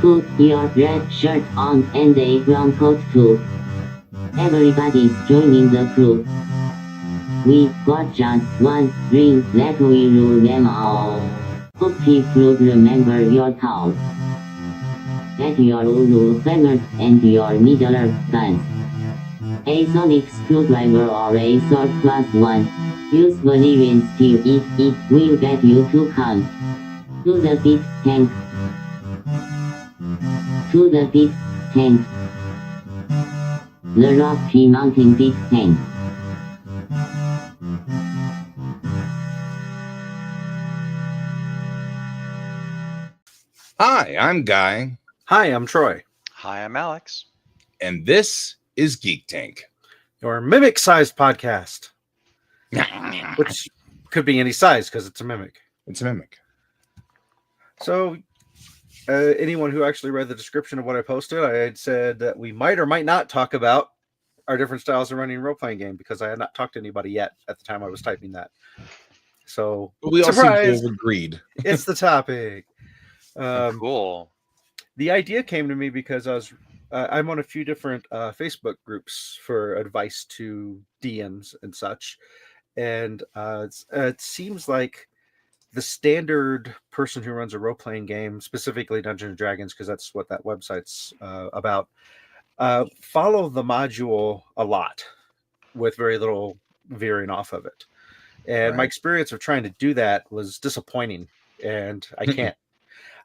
Put your red shirt on and a brown coat too. Everybody's joining the crew. We got just one drink that we rule them all. Hope people remember your towel. Get your Ulu hammers and your Middle Earth guns. A sonic screwdriver or a sword plus one. Use Valerian steel if it will get you to come. To the pit tank. To the pit tank. The Rocky Mountain pit tank. Hi, I'm Guy, Hi, I'm Troy. Hi, I'm Alex. and this is Geek Tank. Your mimic-sized podcast, which could be any size because it's a mimic. It's a mimic. So, anyone who actually read the description of what I posted, I had said that we might or might not talk about our different styles of running a role-playing game because I had not talked to anybody yet at the time I was typing that. So, But we all seem to surprise! have agreed. It's the topic. Cool. The idea came to me because I'm on a few different Facebook groups for advice to DMs and such, and it seems like the standard person who runs a role-playing game, specifically Dungeons and Dragons, because that's what that website's about, follow the module a lot with very little veering off of it. And my Right. experience of trying to do that was disappointing, and I can't.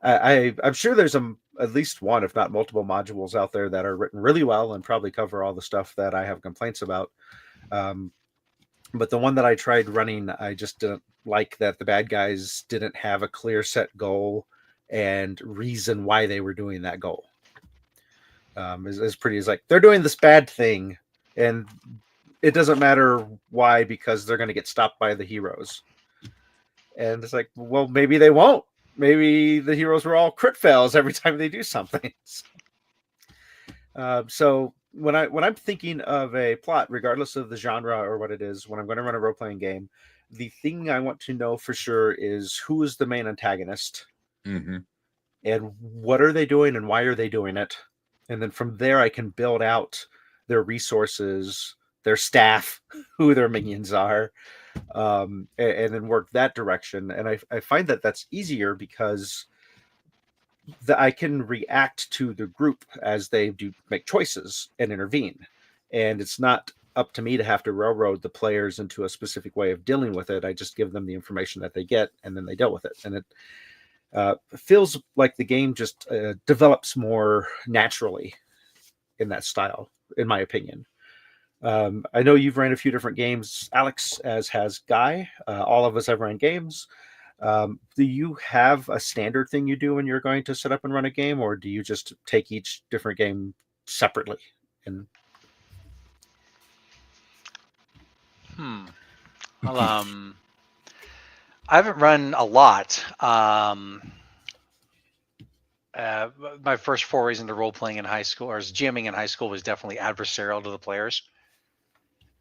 I'm sure there's at least one, if not multiple, modules out there that are written really well and probably cover all the stuff that I have complaints about. But the one that I tried running, I just didn't like that the bad guys didn't have a clear set goal and reason why they were doing that goal. Is pretty as like they're doing this bad thing, and it doesn't matter why because they're going to get stopped by the heroes. And it's like, well, maybe they won't. Maybe the heroes were all crit fails every time they do something. So when I'm thinking of a plot, regardless of the genre or what it is, when I'm going to run a role playing game, the thing I want to know for sure is who is the main antagonist, and what are they doing and why are they doing it, and then from there I can build out their resources, their staff, who their minions are. And then work that direction. And I find that that's easier because I can react to the group as they do make choices and intervene. And it's not up to me to have to railroad the players into a specific way of dealing with it. I just give them the information that they get and then they deal with it. And it feels like the game just develops more naturally in that style, in my opinion. I know you've ran a few different games, Alex, as has Guy. All of us have ran games. Do you have a standard thing you do when you're going to set up and run a game, or do you just take each different game separately? And Well, I haven't run a lot. My first forays into role playing in high school, or as GMing in high school, was definitely adversarial to the players.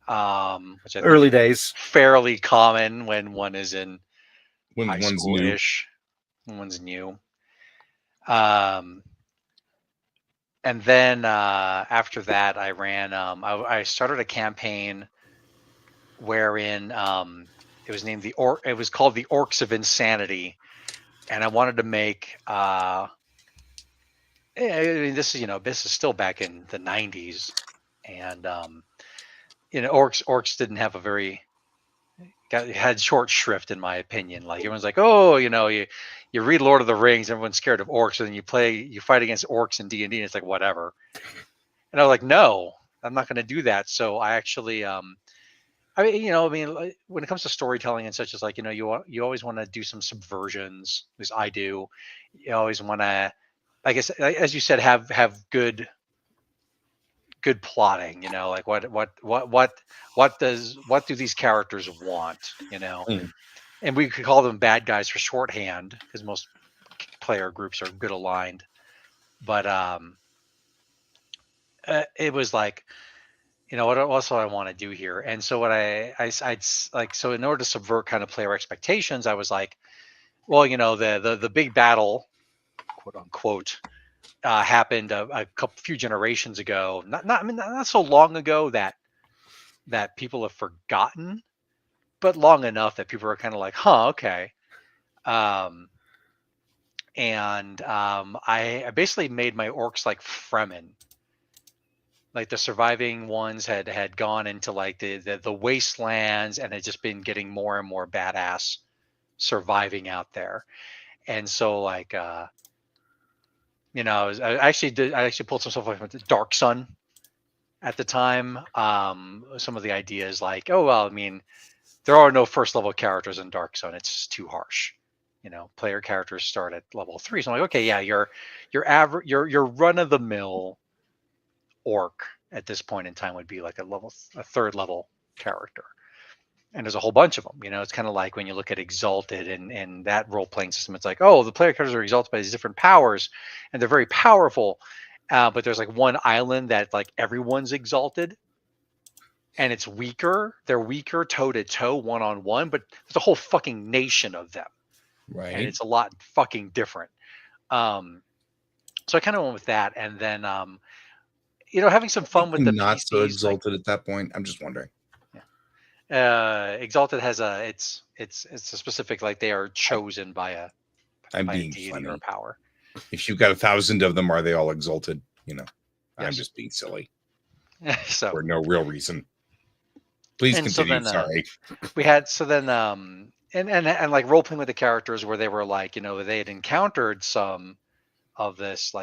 Which I think early days. fairly common when one is in When high one's new. school-ish, when one's new. And then after that, I ran. I started a campaign wherein it was named It was called the Orcs of Insanity, and I wanted to make. I mean, this is still back in the '90s, and orcs didn't have a very had short shrift, in my opinion. Like everyone's like, oh, you read Lord of the Rings, everyone's scared of orcs, and then you fight against orcs in D&D, and it's like whatever. And I was like, no, I'm not going to do that. So I actually, when it comes to storytelling and such, as like, you always want to do some subversions. At least I do. You always want to, I guess, as you said, have good plotting. Like what do these characters want? And we could call them bad guys for shorthand because most player groups are good aligned. But it was like, what else do I want to do here? And so what I'd like, so in order to subvert kind of player expectations, I was like, well, the big battle, quote unquote, happened a few generations ago. Not so long ago that people have forgotten, but long enough that people are kind of like, huh, okay. I basically made my orcs like Fremen. Like the surviving ones had gone into like the wastelands and had just been getting more and more badass surviving out there. And so like I actually pulled some stuff like with the Dark Sun at the time. Some of the ideas like, oh well, I mean, there are no first level characters in Dark Sun. It's just too harsh. Player characters start at level 3. So I'm like, okay, yeah, your average, your run of the mill orc at this point in time would be like a third level character. And there's a whole bunch of them. It's kind of like when you look at Exalted and that role playing system. It's like, oh, the player characters are exalted by these different powers, and they're very powerful. But there's like one island that like everyone's exalted, and it's weaker. They're weaker toe to toe, one on one. But there's a whole fucking nation of them, Right. and it's a lot fucking different. So I kind of went with that, and then having some fun with the not PCs, so exalted at that point. I'm just wondering. Exalted has it's a specific, like they are chosen by a deity funny. or a power. If you've got 1,000 of them, are they all exalted? Yes. I'm just being silly So for no real reason. Please continue. Sorry. We had and like role playing with the characters where they were like, they had encountered some of this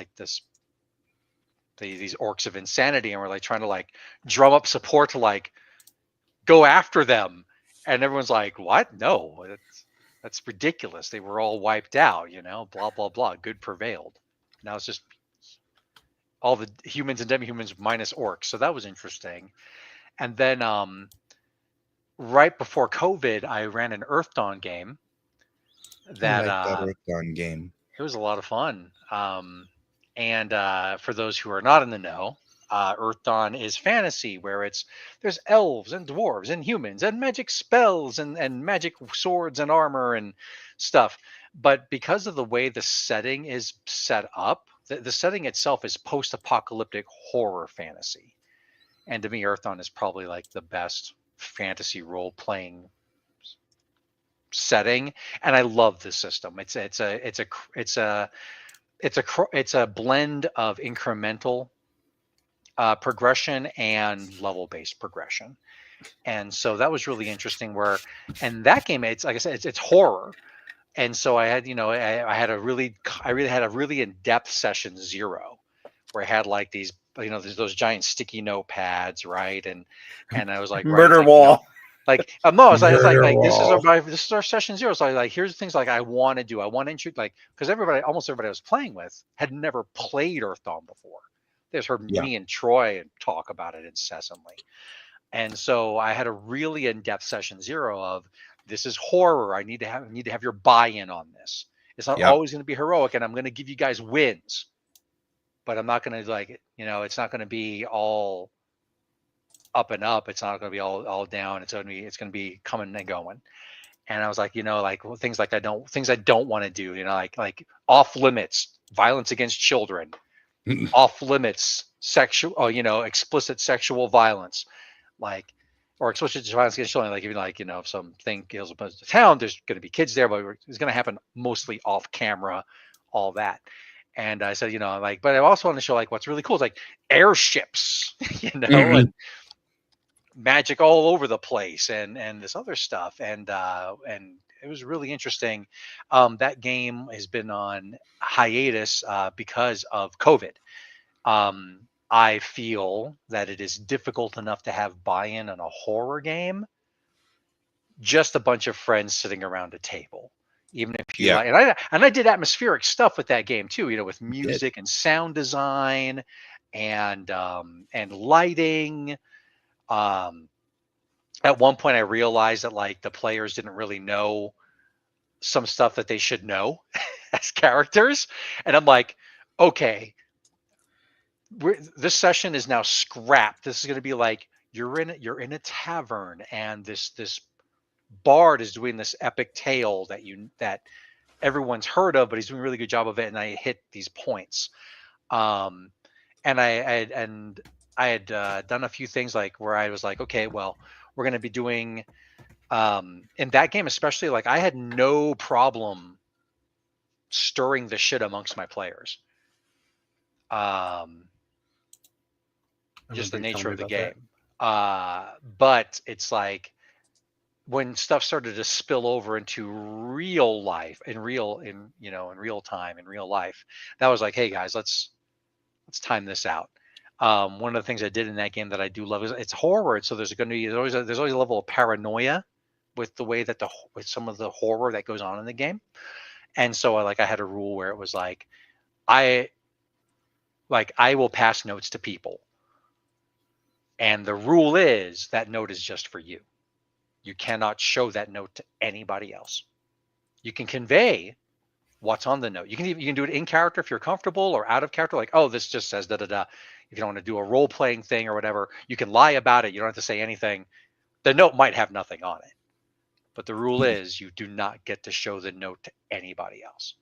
these orcs of insanity, and we're like trying to like drum up support to like go after them, and everyone's like, what? No, that's ridiculous. They were all wiped out, blah blah blah. Good prevailed. Now it's just all the humans and demi-humans minus orcs. So that was interesting. And then right before COVID, I ran an Earth Dawn game that Earth Dawn game. It was a lot of fun. And for those who are not in the know, Earth Dawn is fantasy where there's elves and dwarves and humans and magic spells and magic swords and armor and stuff. But because of the way the setting is set up, the setting itself is post-apocalyptic horror fantasy. And to me, Earth Dawn is probably like the best fantasy role-playing setting. And I love this system. It's a blend of incremental progression and level-based progression, and so that was really interesting. And that game, it's like I said, it's horror, and so I had, I really had a really in-depth session 0, where I had like these, there's those giant sticky notepads, right, and I was like murder wall. No, it's like this is our session 0. So here's the things like I want to do. I want to intrude, like, because almost everybody I was playing with had never played Earth Dawn before. They just heard me and Troy talk about it incessantly. And so I had a really in-depth session 0 of, this is horror. I need to have your buy-in on this. It's not always going to be heroic, and I'm going to give you guys wins, but I'm not going to it's not going to be all up and up. It's not going to be all down. It's going to be coming and going. And I was like, things like things I don't want to do, like off limits violence against children, off limits sexual, explicit sexual violence, or explicit violence against children. Like, even if something kills a bunch of the town, there's going to be kids there, but it's going to happen mostly off camera, all that. And I said, but I also want to show what's really cool is airships, and magic all over the place, and this other stuff, and it was really interesting. That game has been on hiatus because of COVID. I feel that it is difficult enough to have buy-in on a horror game, just a bunch of friends sitting around a table. Even if you and I did atmospheric stuff with that game too, with music and sound design and lighting. At one point I realized that the players didn't really know some stuff that they should know as characters. And I'm like, okay, this session is now scrapped. This is going to be like, you're in a tavern, and this bard is doing this epic tale that everyone's heard of, but he's doing a really good job of it. And I hit these points. And I had done a few things like where I was like, okay, well, we're going to be doing in that game especially, like I had no problem stirring the shit amongst my players. Just the nature of the game. But it's like when stuff started to spill over into real life, in real time, in real life, that was like, hey guys, let's time this out. One of the things I did in that game that I do love is it's horror, so there's always a level of paranoia with the way that with some of the horror that goes on in the game. And so I had a rule where it was like I will pass notes to people. And the rule is that note is just for you. You cannot show that note to anybody else. You can convey what's on the note. You can do it in character if you're comfortable, or out of character, like, oh, this just says da da da. If you don't want to do a role playing thing or whatever, you can lie about it. You don't have to say anything. The note might have nothing on it, but the rule is you do not get to show the note to anybody else.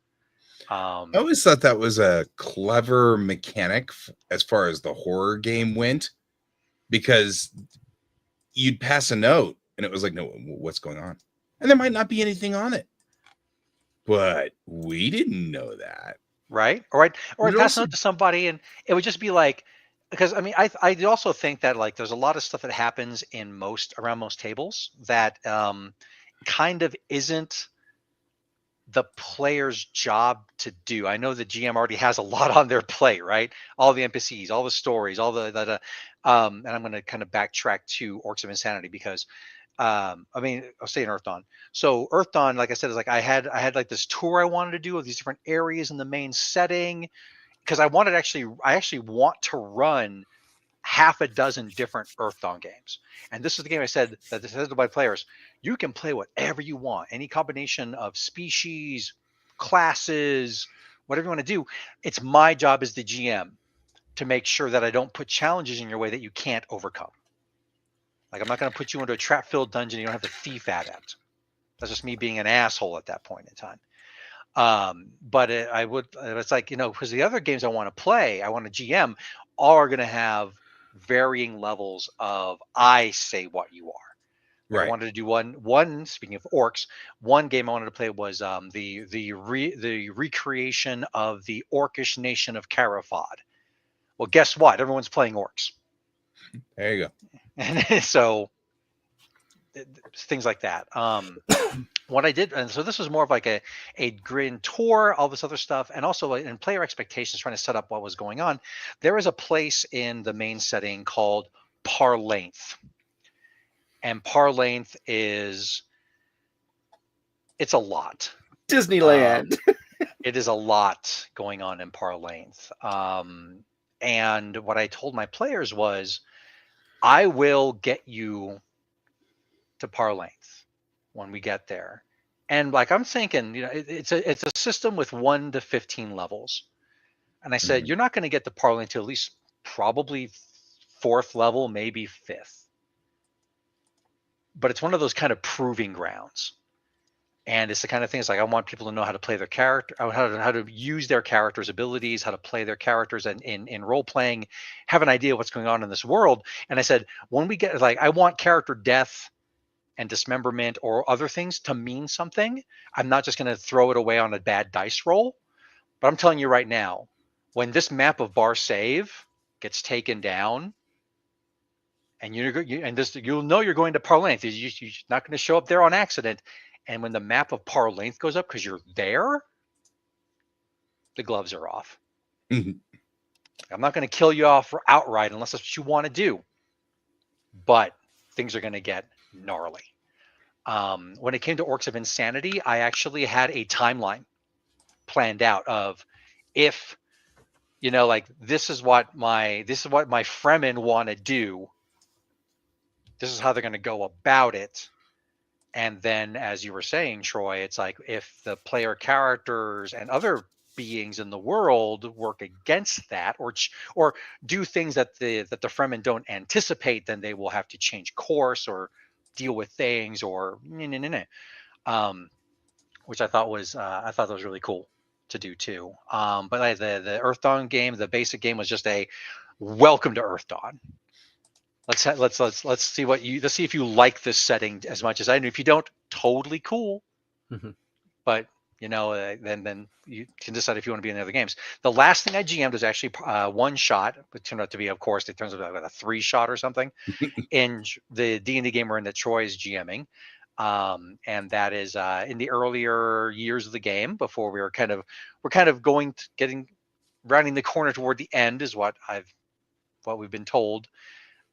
I always thought that was a clever mechanic as far as the horror game went, because you'd pass a note and it was like, no, what's going on? And there might not be anything on it, but we didn't know that. Right. Or I'd pass a note to somebody and it would just be like, because I mean, I also think that like there's a lot of stuff that happens around most tables that kind of isn't the player's job to do. I know the GM already has a lot on their plate, right? All the NPCs, all the stories, all and I'm going to kind of backtrack to Orcs of Insanity because, I mean, I'll say in Earth Dawn. So Earth Dawn, like I said, is like I had like this tour I wanted to do of these different areas in the main setting because I actually want to run half a dozen different Earth Dawn games. And this is the game I said to my players, you can play whatever you want, any combination of species, classes, whatever you want to do. It's my job as the GM to make sure that I don't put challenges in your way that you can't overcome. Like I'm not going to put you into a trap-filled dungeon you don't have to thief at it. That's just me being an asshole at that point in time. But it's like, because the other games I want to play, I want to GM, are going to have varying levels of I say what you are. Like right. I wanted to do one. Speaking of orcs, one game I wanted to play was the recreation of the orcish nation of Carafod. Well, guess what? Everyone's playing orcs. There you go. And so things like that. What I did, and so this was more of like a grand tour, all this other stuff, and also in player expectations, trying to set up what was going on. There is a place in the main setting called Parlength. And Parlength it's a lot. Disneyland. It is a lot going on in Parlength. And what I told my players was, I will get you to Parlength when we get there. And like I'm thinking, it's a system with 1 to 15 levels. And I said, you're not going to get to Parlength to at least probably 4th level, maybe 5th. But it's one of those kind of proving grounds. And it's the kind of thing, it's like I want people to know how to play their character, how to use their characters' abilities, how to play their characters in role playing, have an idea of what's going on in this world. And I said, when we get, like, I want character death and dismemberment or other things to mean something. I'm not just going to throw it away on a bad dice roll. But I'm telling you right now, when this map of Bar Save gets taken down, and you'll know you're going to Parlength. You're not going to show up there on accident. And when the map of Parlength goes up because you're there, the gloves are off. I'm not going to kill you off outright unless that's what you want to do. But things are going to get gnarly. When it came to Orcs of Insanity, I actually had a timeline planned out of if, like this is what my Fremen want to do. This is how they're going to go about it. And then, as you were saying, Troy, it's like if the player characters and other beings in the world work against that, or do things that the Fremen don't anticipate, then they will have to change course or deal with things, or which I thought was really cool. to do too. But like the Earth Dawn game, the basic game was just a welcome to Earth Dawn. Let's see let's see if you like this setting as much as I do. If you don't, totally cool. Mm-hmm. But then you can decide if you want to be in the other games. The last thing I GM'd was actually one shot. It turned out to be, of course, it turns out like a 3-shot or something in the D&D game we're in that Troy's GMing. And that is in the earlier years of the game before we're kind of rounding the corner toward the end is what we've been told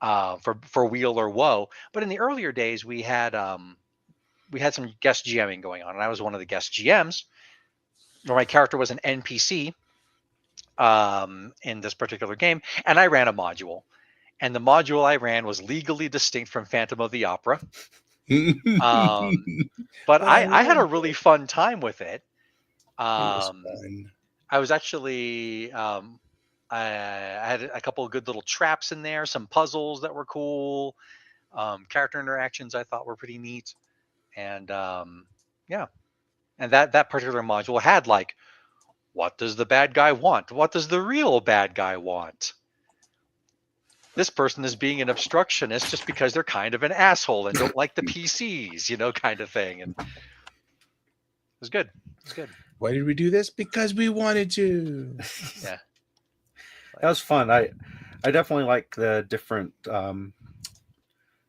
for Wheel or Woe. But in the earlier days, we had some guest GMing going on, and I was one of the guest GMs, where my character was an NPC in this particular game, and I ran a module. And the module I ran was legally distinct from Phantom of the Opera. But I had a really fun time with it. It was fun. I was actually I had a couple of good little traps in there, some puzzles that were cool, character interactions I thought were pretty neat, and yeah, and that particular module had like, what does the bad guy want? What does the real bad guy want? This person is being an obstructionist just because they're kind of an asshole and don't like the PCs, kind of thing. And it was good. It's good. Why did we do this? Because we wanted to. Yeah. That was fun. I definitely like the different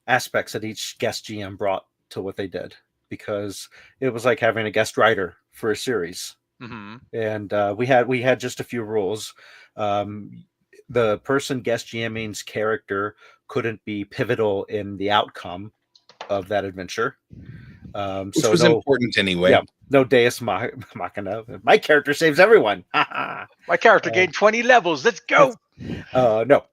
aspects that each guest GM brought to what they did, because it was like having a guest writer for a series. Mm-hmm. And we had just a few rules. The person guest GMing's character couldn't be pivotal in the outcome of that adventure. Which was important anyway. Yeah, no Deus Machina. My character saves everyone. My character gained 20 levels. Let's go. No.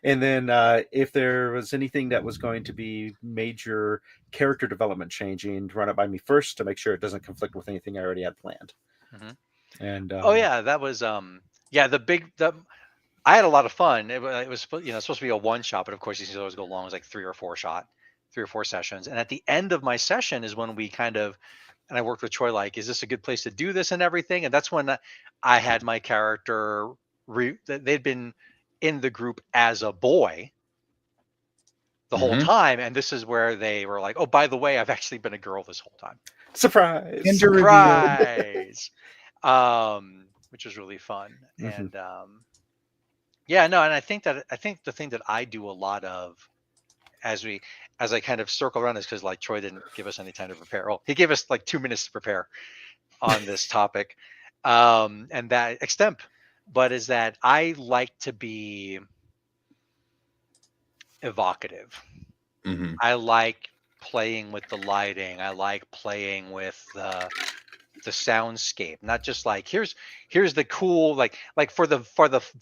And then if there was anything that was going to be major character development changing, run it by me first to make sure it doesn't conflict with anything I already had planned. Mm-hmm. And that was I had a lot of fun. It was supposed to be a one shot, but of course you can always go long. It was like 3 or 4 sessions. And at the end of my session is when we and I worked with Troy, like, is this a good place to do this and everything? And that's when I had my character, they'd been in the group as a boy the whole time. And this is where they were like, oh, by the way, I've actually been a girl this whole time. Surprise. Which was really fun. And and I think the thing that I do a lot of as I kind of circle around is because like Troy didn't give us any time to prepare. Oh, he gave us like 2 minutes to prepare on this topic, and that extemp. But is that I like to be evocative. Mm-hmm. I like playing with the lighting. I like playing with the soundscape, not just like here's the cool like for the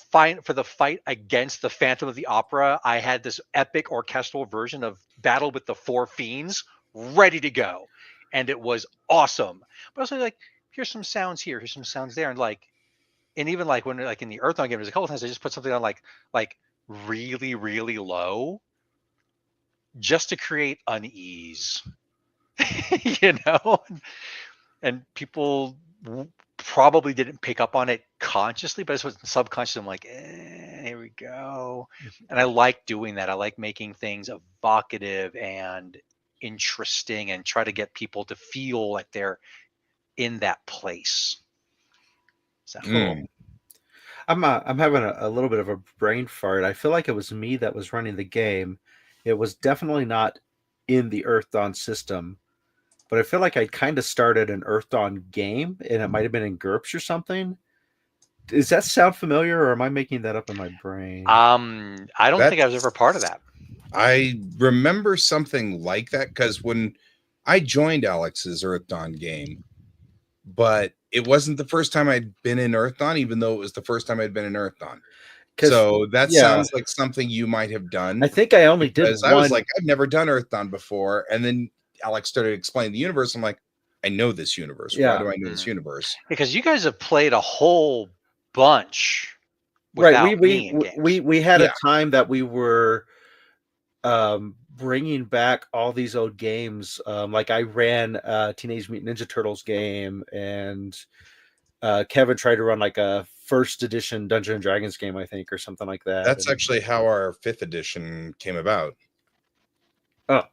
fight against the Phantom of the Opera, I had this epic orchestral version of Battle with the Four Fiends ready to go, and it was awesome. But also like, here's some sounds here, here's some sounds there, and even like when like in the Earthbound game, there's a couple times I just put something on like really, really low just to create unease. And people probably didn't pick up on it consciously, but it was subconscious. I'm like, here we go. And I like doing that. I like making things evocative and interesting and try to get people to feel like they're in that place. So cool. I'm having a little bit of a brain fart. I feel like it was me that was running the game. It was definitely not in the Earth Dawn system. But I feel like I kind of started an Earth Dawn game, and it might have been in GURPS or something. Does that sound familiar, or am I making that up in my brain? I don't think I was ever part of that. I remember something like that because when I joined Alex's Earth Dawn game, but it wasn't the first time I'd been in Earth Dawn, even though it was the first time I'd been in Earth Dawn. So that sounds like something you might have done. I think I only did one. I was like, I've never done Earth Dawn before, and then Alex started explaining the universe. I'm like, I know this universe. Why do I know this universe? Because you guys have played a whole bunch. Right. We had a time that we were bringing back all these old games. Like I ran a Teenage Mutant Ninja Turtles game, and Kevin tried to run like a first edition Dungeons and Dragons game, I think, or something like that. That's actually how our 5th edition came about. Oh,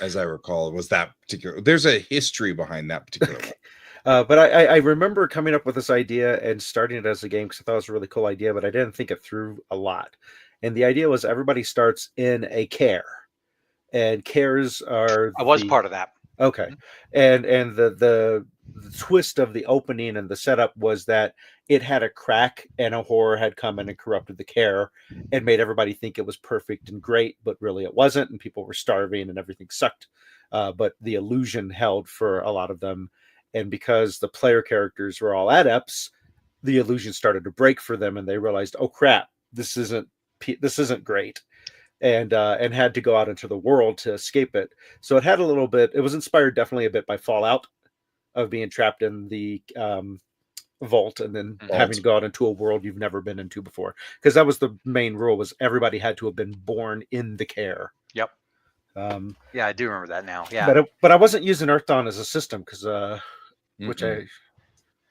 as I recall, was that particular. There's a history behind that particular one. But I remember coming up with this idea and starting it as a game because I thought it was a really cool idea, but I didn't think it through a lot. And the idea was everybody starts in a care, and cares are. I was part of that. Okay, and the twist of the opening and the setup was that it had a crack and a horror had come in and corrupted the care and made everybody think it was perfect and great, but really it wasn't, and people were starving and everything sucked. But the illusion held for a lot of them, and because the player characters were all adepts, the illusion started to break for them, and they realized, oh crap, this isn't great. And had to go out into the world to escape it. So it had a little bit. It was inspired definitely a bit by Fallout, of being trapped in the vault and then having to go out into a world you've never been into before. Because that was the main rule: was everybody had to have been born in the care. Yep. Yeah, I do remember that now. Yeah. But I wasn't using Earth Dawn as a system because which I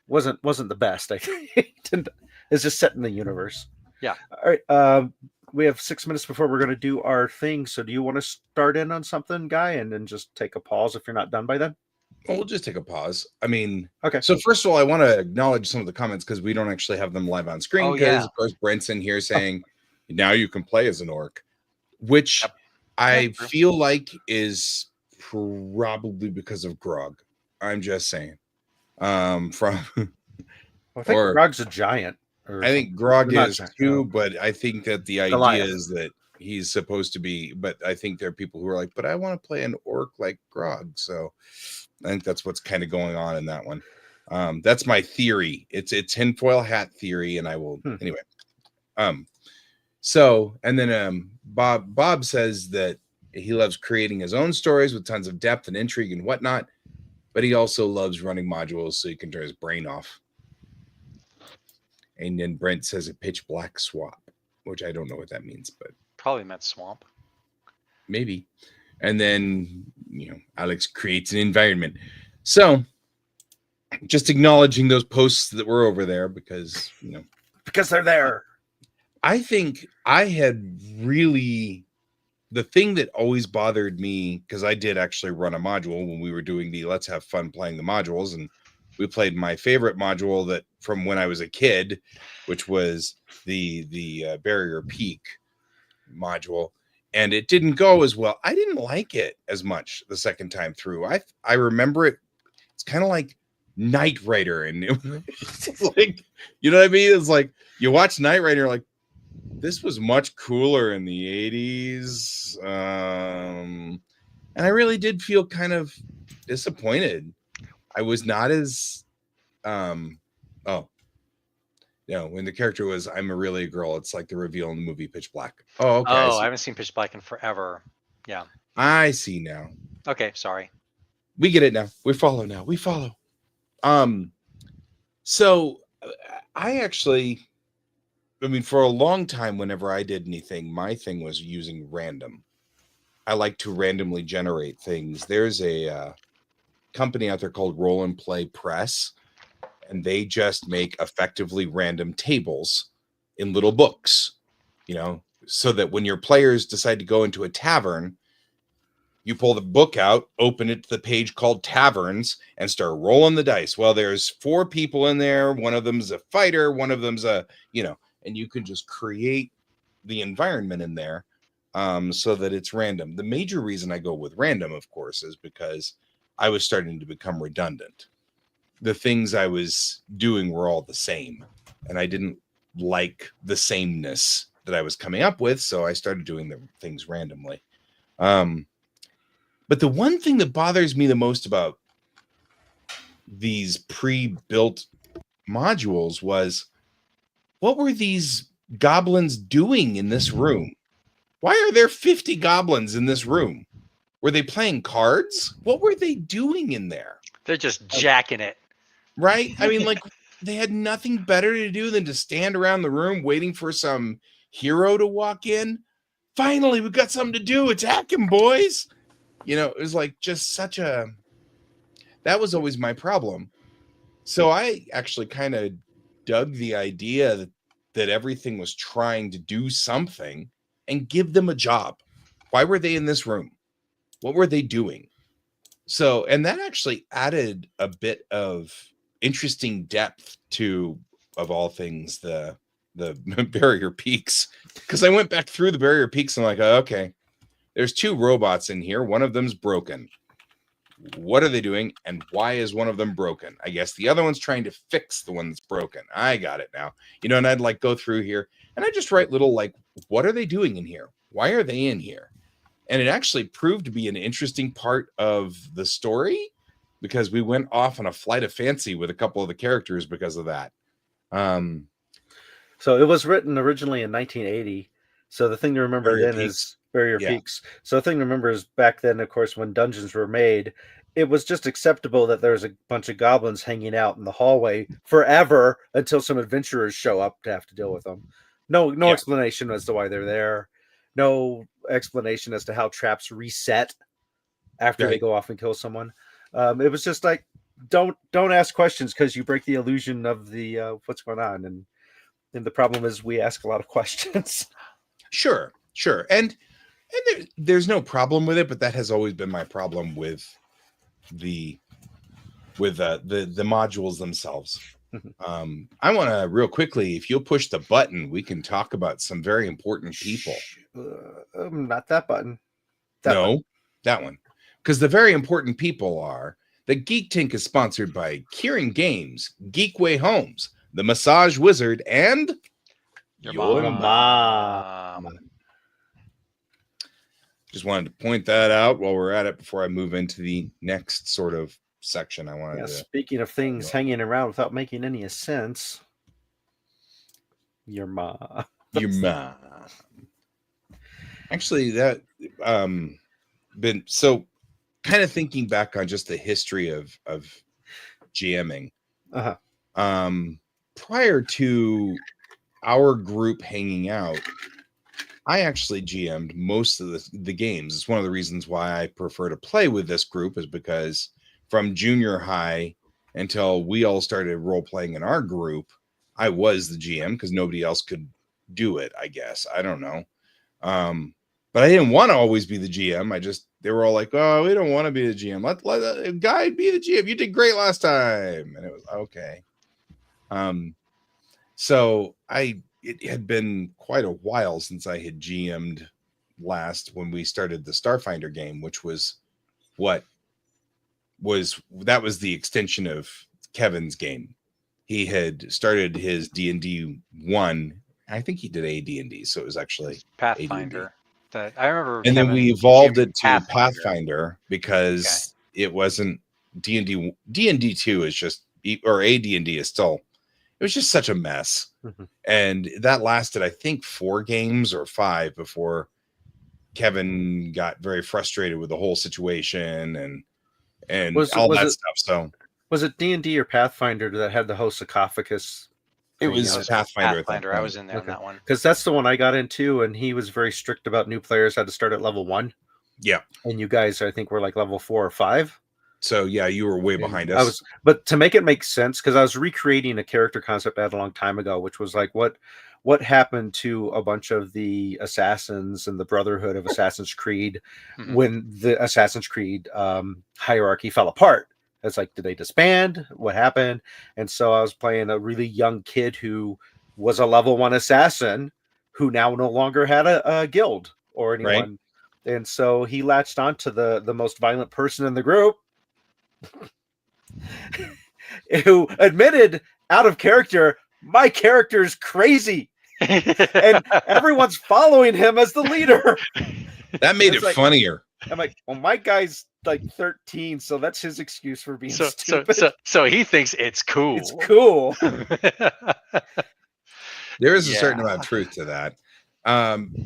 wasn't the best. I think it's just set in the universe. Yeah. All right. We have 6 minutes before we're going to do our thing. So do you want to start in on something, Guy, and then just take a pause if you're not done by then? Well, we'll just take a pause. I mean, okay. So first of all, I want to acknowledge some of the comments because we don't actually have them live on screen. Because of course, Brent's in here saying, now you can play as an orc, which I feel like is probably because of Grog. I'm just saying. I think Grog's a giant. I think Grog is too, but I think that the idea is that he's supposed to be, but I think there are people who are like, but I want to play an orc like Grog. So I think that's what's kind of going on in that one. That's my theory. It's a tinfoil hat theory, and I will anyway. So and then Bob says that he loves creating his own stories with tons of depth and intrigue and whatnot, but he also loves running modules so he can turn his brain off. And then Brent says a pitch black swamp, which I don't know what that means, but probably meant swamp. Maybe. And then, Alex creates an environment. So just acknowledging those posts that were over there because, because they're there. I think I had really, the thing that always bothered me, because I did actually run a module when we were doing the Let's Have Fun Playing the Modules, and we played my favorite module that from when I was a kid, which was the Barrier Peak module, and it didn't go as well. I didn't like it as much the second time through. I remember it. It's kind of like Knight Rider, and it's like, you know what I mean? It's like you watch Knight Rider, like this was much cooler in the 80s, and I really did feel kind of disappointed. I was not as when the character was I'm a really girl, it's like the reveal in the movie Pitch Black. Oh, okay. I haven't seen Pitch Black in forever. Yeah. I see now. Okay, sorry. We get it now. We follow now. We follow. So I actually, for a long time, whenever I did anything, my thing was using random. I like to randomly generate things. There's a company out there called Roll and Play Press, and they just make effectively random tables in little books, so that when your players decide to go into a tavern, you pull the book out, open it to the page called Taverns, and start rolling the dice. Well, there's 4 people in there. One of them's a fighter. One of them's and you can just create the environment in there so that it's random. The major reason I go with random, of course, is because I was starting to become redundant. The things I was doing were all the same, and I didn't like the sameness that I was coming up with, so I started doing the things randomly. But the one thing that bothers me the most about these pre-built modules was, what were these goblins doing in this room? Why are there 50 goblins in this room? Were they playing cards? What were they doing in there? They're just jacking it. Right? They had nothing better to do than to stand around the room waiting for some hero to walk in. Finally, we've got something to do. Attack him, boys. It was like just that was always my problem. So I actually kind of dug the idea that everything was trying to do something and give them a job. Why were they in this room? What were they doing? So, and that actually added a bit of interesting depth to, of all things, the barrier peaks. Because I went back through the barrier peaks and I'm like, okay, there's 2 robots in here. One of them's broken. What are they doing? And why is one of them broken? I guess the other one's trying to fix the one that's broken. I got it now. And I'd like go through here and I just write little like, what are they doing in here? Why are they in here? And it actually proved to be an interesting part of the story because we went off on a flight of fancy with a couple of the characters because of that. So it was written originally in 1980. So the thing to remember then is Barrier Peaks. So the thing to remember is back then, of course, when dungeons were made, it was just acceptable that there's a bunch of goblins hanging out in the hallway forever until some adventurers show up to have to deal with them. No explanation as to why they're there. No explanation as to how traps reset after they go off and kill someone. It was just like, don't ask questions because you break the illusion of the what's going on. And the problem is we ask a lot of questions. Sure. And there's no problem with it, but that has always been my problem with the modules themselves. I want to real quickly, if you'll push the button, we can talk about some very important people. Not that button. That one. Because the very important people are the Geek Tink is sponsored by Kieran Games, Geekway Homes, the Massage Wizard, and your mom. Just wanted to point that out while we're at it before I move into the next sort of section. I wanted to. Speaking of things hanging around without making any sense, your mom. Your mom. Actually, that been so kind of thinking back on just the history of GMing. Prior to our group hanging out, I actually GM'd most of the games. It's one of the reasons why I prefer to play with this group is because from junior high until we all started role playing in our group, I was the GM because nobody else could do it, I guess. I don't know. But I didn't want to always be the GM. They were all like, oh, we don't want to be the GM. Let a guy be the GM. You did great last time. And it was okay. So it had been quite a while since I had GM'd last when we started the Starfinder game, which was that was the extension of Kevin's game. He had started his D&D 1. I think he did a D&D, so it was actually Pathfinder. That I remember. And then we evolved it to Pathfinder because it wasn't D&D. D&D 2 is just, or AD&D is still, it was just such a mess. And that lasted, I think, 4 games or 5 before Kevin got very frustrated with the whole situation and all that stuff. So was it D&D or Pathfinder that had the whole sarcophagus? It was Pathfinder. I was in there on that one because that's the one I got into, and he was very strict about new players had to start at level 1. Yeah, and you guys, I think, were like level 4 or 5. So yeah, you were way behind us. But to make it make sense, because I was recreating a character concept I had a long time ago, which was like what happened to a bunch of the assassins and the Brotherhood of Assassin's Creed when the Assassin's Creed hierarchy fell apart. It's like, did they disband? What happened? And so I was playing a really young kid who was a level 1 assassin who now no longer had a guild or anyone. Right. And so he latched on to the most violent person in the group who admitted out of character, my character's crazy. And everyone's following him as the leader. That made it funnier. I'm like, well, my guy's like 13, so that's his excuse for being stupid. So he thinks it's cool. It's cool. There is a certain amount of truth to that.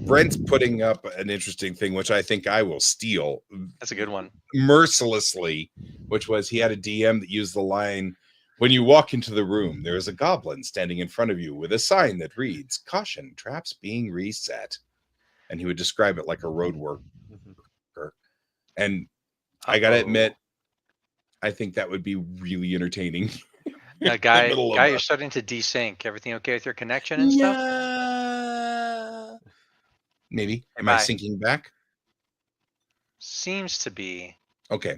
Brent's putting up an interesting thing, which I think I will steal. That's a good one. Mercilessly, which was he had a DM that used the line, when you walk into the room, there is a goblin standing in front of you with a sign that reads, caution, traps being reset. And he would describe it like a road worker. And I got to admit, I think that would be really entertaining. Guy, middle of you're starting to desync. Everything okay with your connection and stuff? Yeah. Maybe. Am Bye. I syncing back? Seems to be. Okay.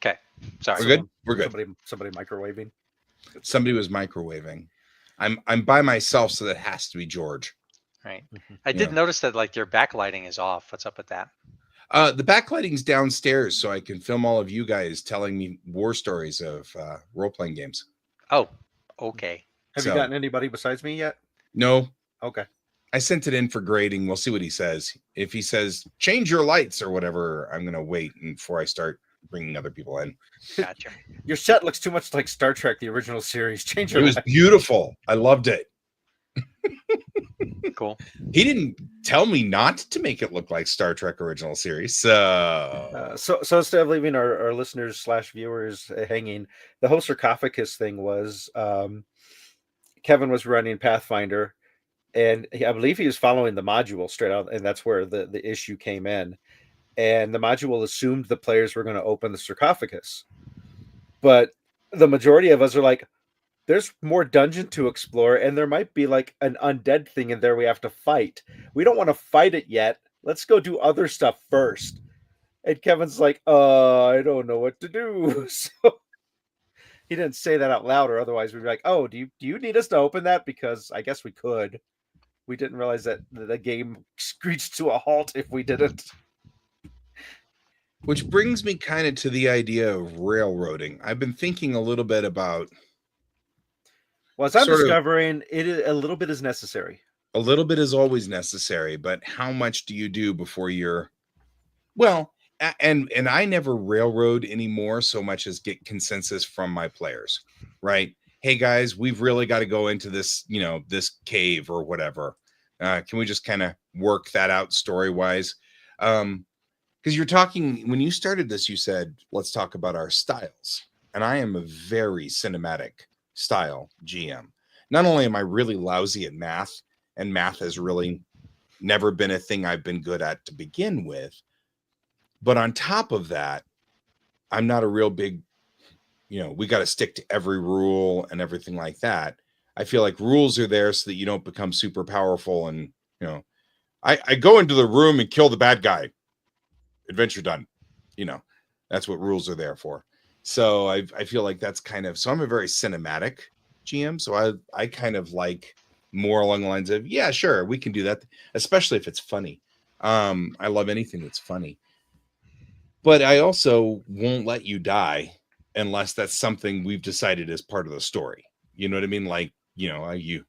Okay. Sorry. We're good. We're good. Somebody microwaving. Somebody was microwaving. I'm by myself, so that has to be George. Right. I did notice that like your backlighting is off. What's up with that? The backlighting's downstairs, so I can film all of you guys telling me war stories of role-playing games. Oh, okay. Have you gotten anybody besides me yet? No. Okay. I sent it in for grading. We'll see what he says. If he says change your lights or whatever, I'm gonna wait before I start bringing other people in. Gotcha. Your set looks too much like Star Trek, the original series. Change your It was beautiful. I loved it. Cool. He didn't tell me not to make it look like Star Trek original series. So instead of leaving our listeners / viewers hanging, the whole sarcophagus thing was Kevin was running Pathfinder, and I believe he was following the module straight out, and that's where the issue came in. And the module assumed the players were going to open the sarcophagus, but the majority of us are like, there's more dungeon to explore, and there might be like an undead thing in there we have to fight. We don't want to fight it yet. Let's go do other stuff first. And Kevin's like, I don't know what to do. So he didn't say that out loud, or otherwise we'd be like, oh, do you need us to open that? Because I guess we could. We didn't realize that the game screeched to a halt if we didn't. Which brings me kind of to the idea of railroading. I've been thinking a little bit about. Well, as I'm discovering, a little bit is necessary. A little bit is always necessary, but how much do you do before you're, well, and I never railroad anymore so much as get consensus from my players, right? Hey guys, we've really got to go into this, this cave or whatever. Can we just kind of work that out story-wise? Because you're talking, when you started this, you said, let's talk about our styles. And I am a very cinematic style GM. Not only am I really lousy at math, and math has really never been a thing I've been good at to begin with, but on top of that, I'm not a real big, we got to stick to every rule and everything like that. I feel like rules are there so that you don't become super powerful. And, I go into the room and kill the bad guy. Adventure done. That's what rules are there for. So I feel like that's kind of, so I'm a very cinematic GM. So I kind of like more along the lines of, yeah, sure, we can do that, especially if it's funny. I love anything that's funny. But I also won't let you die unless that's something we've decided as part of the story. You know what I mean? Like,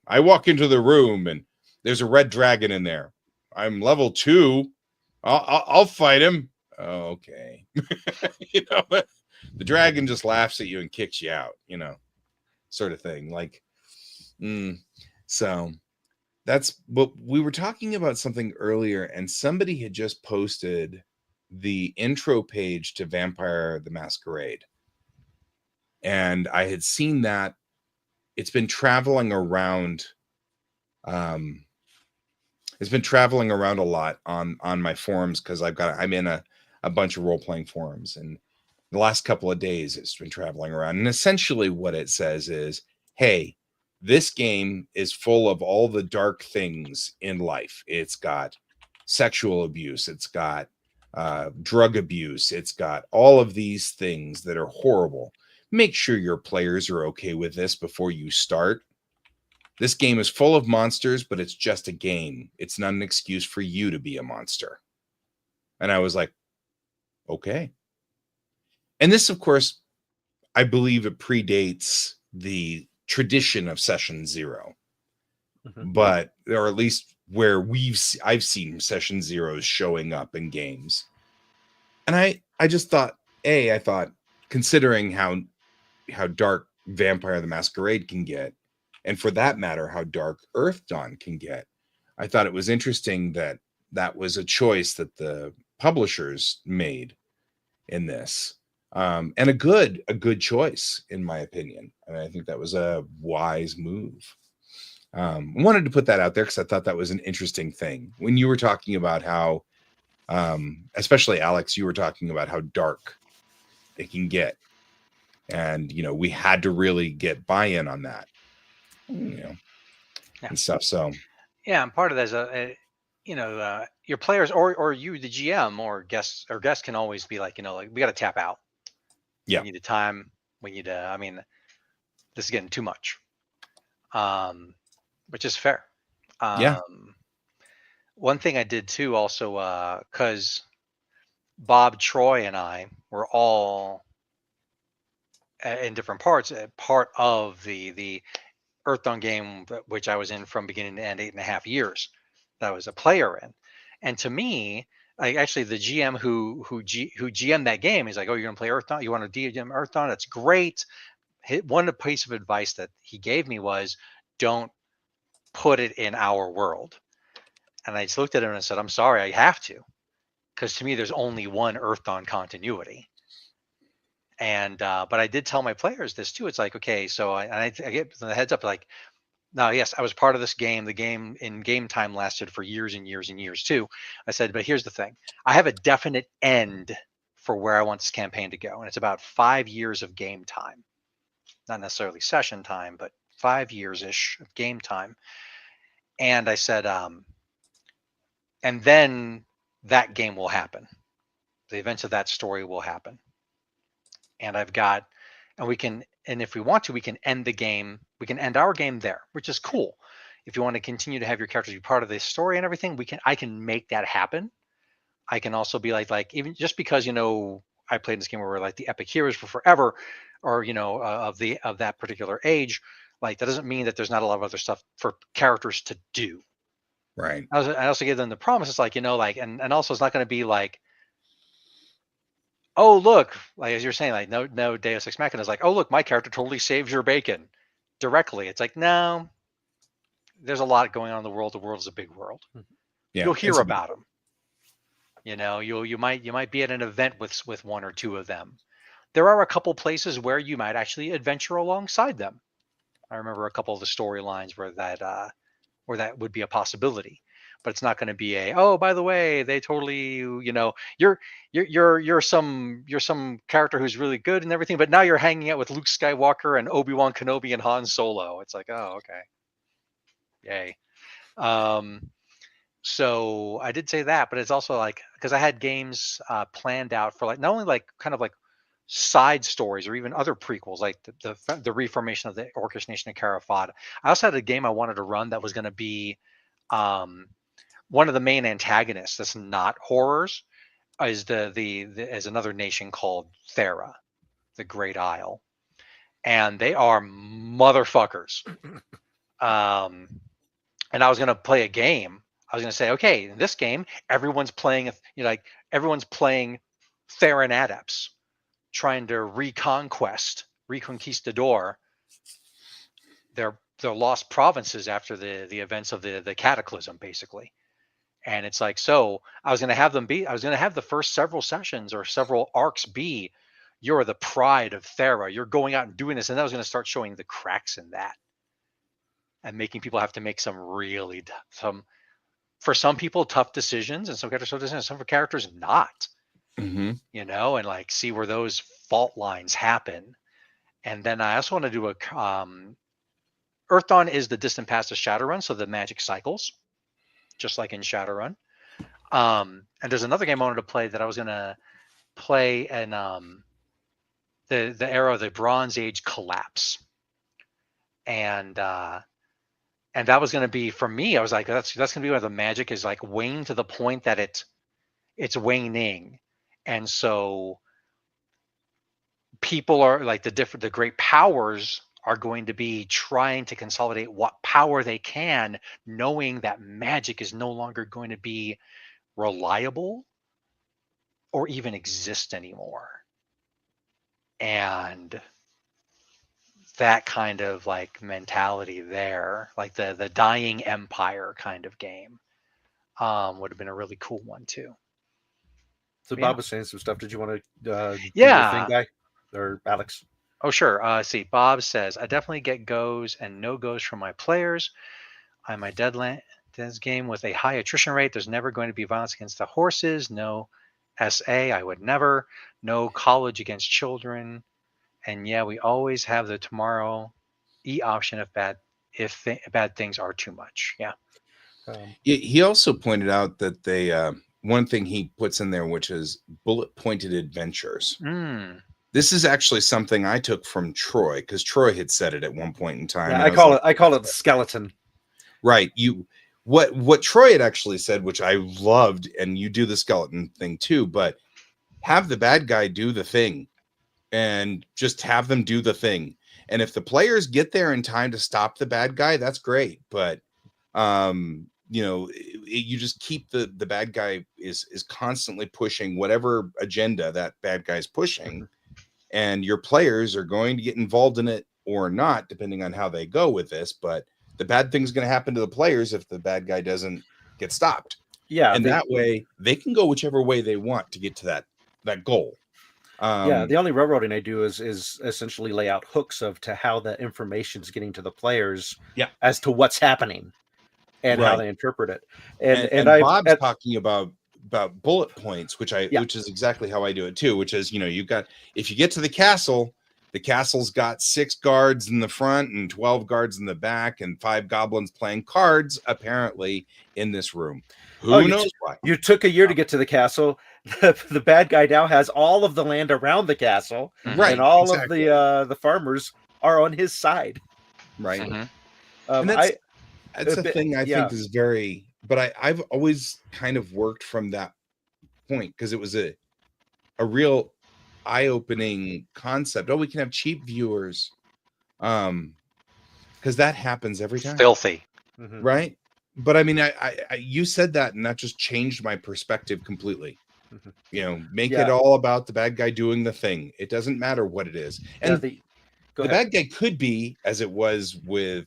I walk into the room and there's a red dragon in there. I'm level 2. I'll fight him. Oh, okay. But the dragon just laughs at you and kicks you out, sort of thing. Like, so that's what we were talking about something earlier, and somebody had just posted the intro page to Vampire the Masquerade. And I had seen that it's been traveling around. It's been traveling around a lot on my forums because I'm in a bunch of role-playing forums, and the last couple of days it's been traveling around. And essentially what it says is, hey, this game is full of all the dark things in life. It's got sexual abuse. It's got drug abuse. It's got all of these things that are horrible. Make sure your players are okay with this before you start. This game is full of monsters, but it's just a game. It's not an excuse for you to be a monster. And I was like, okay. And this, of course, I believe it predates the tradition of Session 0. But, or at least where I've seen Session 0s showing up in games. And I just thought, I thought, considering how dark Vampire the Masquerade can get, and for that matter, how dark Earth Dawn can get, I thought it was interesting that was a choice that the publishers made in this. And a good choice, in my opinion. And I think that was a wise move. Wanted to put that out there because I thought that was an interesting thing. When you were talking about how, especially Alex, you were talking about how dark it can get. And, we had to really get buy-in on that, and stuff. So, yeah, and part of that is your players or you, the GM or guests can always be like, like we got to tap out. Yeah. We need the time. We need to. I mean, this is getting too much. Which is fair. Yeah. One thing I did too, also, because Bob, Troy, and I were all in different parts. Part of the Earthdawn game, which I was in from beginning to end, 8.5 years, that I was a player in. And to me, actually, the GM who GM that game is like, "Oh, you're gonna play Earthdawn? You want to DM Earthdawn? That's great." One piece of advice that he gave me was, "Don't put it in our world." And I just looked at him and I said, "I'm sorry, I have to, because to me, there's only one Earthdawn continuity." And but I did tell my players this too. It's like, okay, so I get the heads up, like, no, yes, I was part of this game. The game in game time lasted for years and years and years too. I said, but here's the thing: I have a definite end for where I want this campaign to go, and it's about 5 years of game time, not necessarily session time, but 5 years ish of game time. And I said, and then that game will happen. The events of that story will happen. And and if we want to, we can end the game. We can end our game there, which is cool. If you want to continue to have your characters be part of the story and everything, I can make that happen. I can also be like even just because, I played this game where we're like the epic heroes for forever, or, of that particular age, like that doesn't mean that there's not a lot of other stuff for characters to do. Right. I also gave them the promise. It's like, and also it's not going to be like, oh, look, like as you're saying, like no Deus Ex Machina is like, oh, look, my character totally saves your bacon directly. It's like, no, there's a lot going on in the world. The world is a big world. Yeah, you'll hear about them. You might be at an event with one or two of them. There are a couple places where you might actually adventure alongside them. I remember a couple of the storylines where that would be a possibility. But it's not going to be oh, by the way, they totally, you're some character who's really good and everything, but now you're hanging out with Luke Skywalker and Obi-Wan Kenobi and Han Solo. It's like, oh, okay, yay. So I did say that, but it's also like, because I had games planned out for like not only like kind of like side stories or even other prequels, like the reformation of the Orcish nation of Carafad. I also had a game I wanted to run that was going to be one of the main antagonists that's not horrors is is another nation called Thera, the Great Isle, and they are motherfuckers. And I was going to play a game. I was going to say, okay, in this game, everyone's playing, everyone's playing Theran adepts, trying to reconquistador their lost provinces after the events of the cataclysm, basically. And it's like, so I was going to have the first several sessions or several arcs be, you're the pride of Thera. You're going out and doing this. And I was going to start showing the cracks in that and making people have to make for some people, tough decisions, and some characters tough decisions, some for characters not, and like see where those fault lines happen. And then I also want to do a, Earthdawn is the distant past of Shadowrun. So the magic cycles, just like in Shadowrun. And there's another game I wanted to play that I was going to play in the era of the Bronze Age collapse. And that was going to be, for me, I was like, that's going to be where the magic is like waned to the point that it's waning. And so people are like the great powers are going to be trying to consolidate what power they can, knowing that magic is no longer going to be reliable or even exist anymore. And that kind of like mentality there, like the dying empire kind of game, would have been a really cool one too. So Bob was saying some stuff. Did you want to do yeah your thing, guy, or Alex? Oh, sure. See, Bob says, I definitely get goes and no goes from my players. I'm a Deadlands game with a high attrition rate. There's never going to be violence against the horses. No SA, I would never. No college against children. And yeah, we always have the tomorrow option if bad things are too much. Yeah. He also pointed out that they one thing he puts in there, which is bullet pointed adventures. This is actually something I took from Troy, because Troy had said it at one point in time. Yeah, I call it the skeleton. Right. What Troy had actually said, which I loved, and you do the skeleton thing too, but have the bad guy do the thing and just have them do the thing. And if the players get there in time to stop the bad guy, that's great. But you just keep the bad guy is constantly pushing whatever agenda that bad guy's pushing, and your players are going to get involved in it or not, depending on how they go with this. But the bad thing's going to happen to the players if the bad guy doesn't get stopped. Yeah, and that way they can go whichever way they want to get to that goal. The only railroading I do is essentially lay out hooks to how the information is getting to the players, as to what's happening and how they interpret it. And Bob's talking about bullet points, which is exactly how I do it too. Which is, you've got, if you get to the castle's got 6 guards in the front and 12 guards in the back and 5 goblins playing cards apparently in this room. Who knows why? You took a year to get to the castle. The bad guy now has all of the land around the castle, right? And all of the farmers are on his side, right? And that's a thing I think is very. But I've always kind of worked from that point, because it was a real eye-opening concept. We can have cheap viewers, because that happens every time. Filthy, right? But I mean, I you said that, and that just changed my perspective completely. Make it all about the bad guy doing the thing. It doesn't matter what it is. And the bad guy could be, as it was with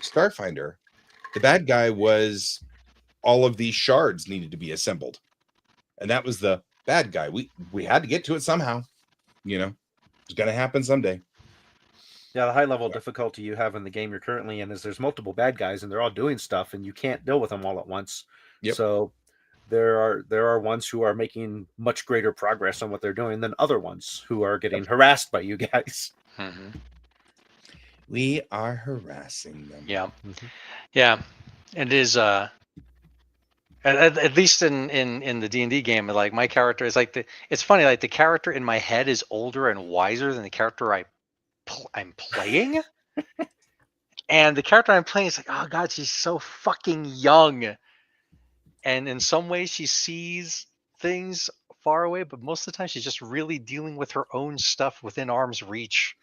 Starfinder, the bad guy was all of these shards needed to be assembled, and that was the bad guy. We had to get to it somehow. It's gonna happen someday. Yeah, the high level difficulty you have in the game you're currently in is there's multiple bad guys and they're all doing stuff, and you can't deal with them all at once. So there are ones who are making much greater progress on what they're doing than other ones who are getting harassed by you guys. We are harassing them. Yeah. It is at least in the D&D game, like my character is like it's funny, like the character in my head is older and wiser than the character I'm playing. And the character I'm playing is like, oh god, she's so fucking young. And in some ways she sees things far away, but most of the time she's just really dealing with her own stuff within arm's reach.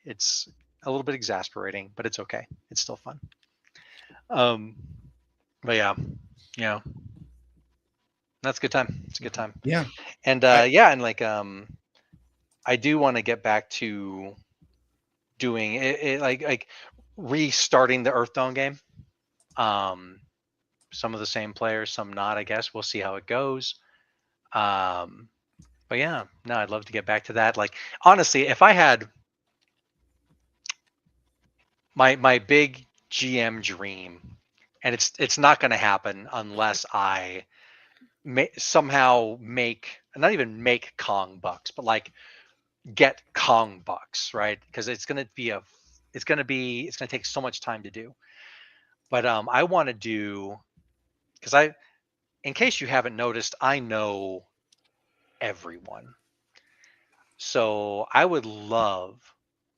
It's a little bit exasperating, but it's okay. It's still fun. But yeah, that's a good time. It's a good time. Yeah. And and like I do want to get back to doing it like restarting the Earthdawn game. Some of the same players, some not, I guess. We'll see how it goes. But yeah, no, I'd love to get back to that. Like, honestly, if I had my big GM dream, and it's not going to happen unless I somehow not even make Kong bucks, but like get Kong bucks, right? Because it's going to take so much time to do. But I want to do, because in case you haven't noticed, I know everyone. So I would love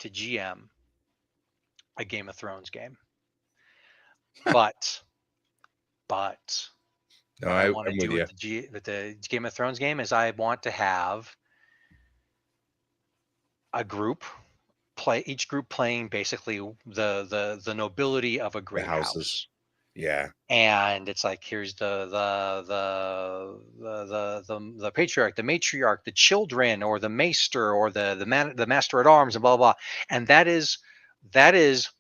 to GM a Game of Thrones game. But no, what I want to do with the Game of Thrones game is I want to have a group each group playing basically the nobility of a great house. Yeah. And it's like, here's the patriarch, the matriarch, the children, or the maester, or the master at arms, and blah blah. And that is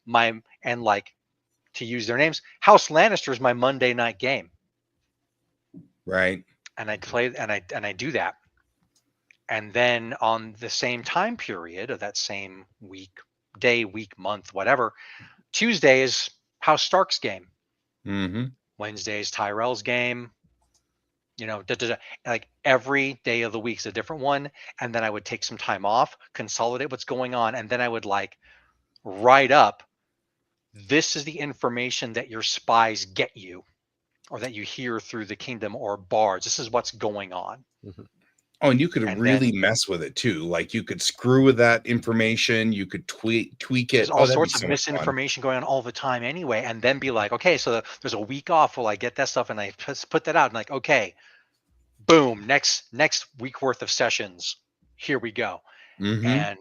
my, and like, to use their names, House Lannister is my Monday night game. Right. And I play and I do that. And then on the same time period of that same week, month, whatever, Tuesday is House Stark's game. Mm-hmm. Wednesday is Tyrell's game. you know, like every day of the week is a different one. And then I would take some time off, consolidate what's going on. And then I would like write up, this is the information that your spies get you, or that you hear through the kingdom or bards. This is what's going on. Mm-hmm. Oh, and you could And really then, mess with it too. Like you could screw with that information. You could tweak it. there's all That'd be sorts of so much fun. misinformation going on all the time anyway. And then be like, okay, so there's a week off. Will I get that stuff? And I put that out and like, okay, boom, next week worth of sessions. Here we go. Mhm. And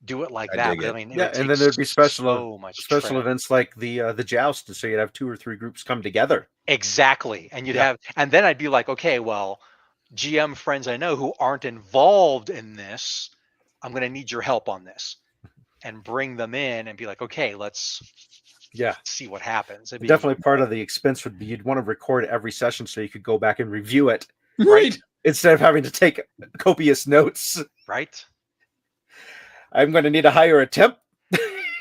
do it like I that. dig But it. I mean, it Yeah, would and take then there'd be so much special training. events like the joust, so you'd have 2 or 3 groups come together. Exactly. And you'd Yeah. have, and then I'd be like, okay, well, GM friends I know who aren't involved in this, I'm going to need your help on this, and bring them in and be like, okay, let's see what happens. It'd be, Definitely part of the expense would be you'd want to record every session so you could go back and review it Right. instead of having to take copious notes. right. I'm going to need to hire a temp.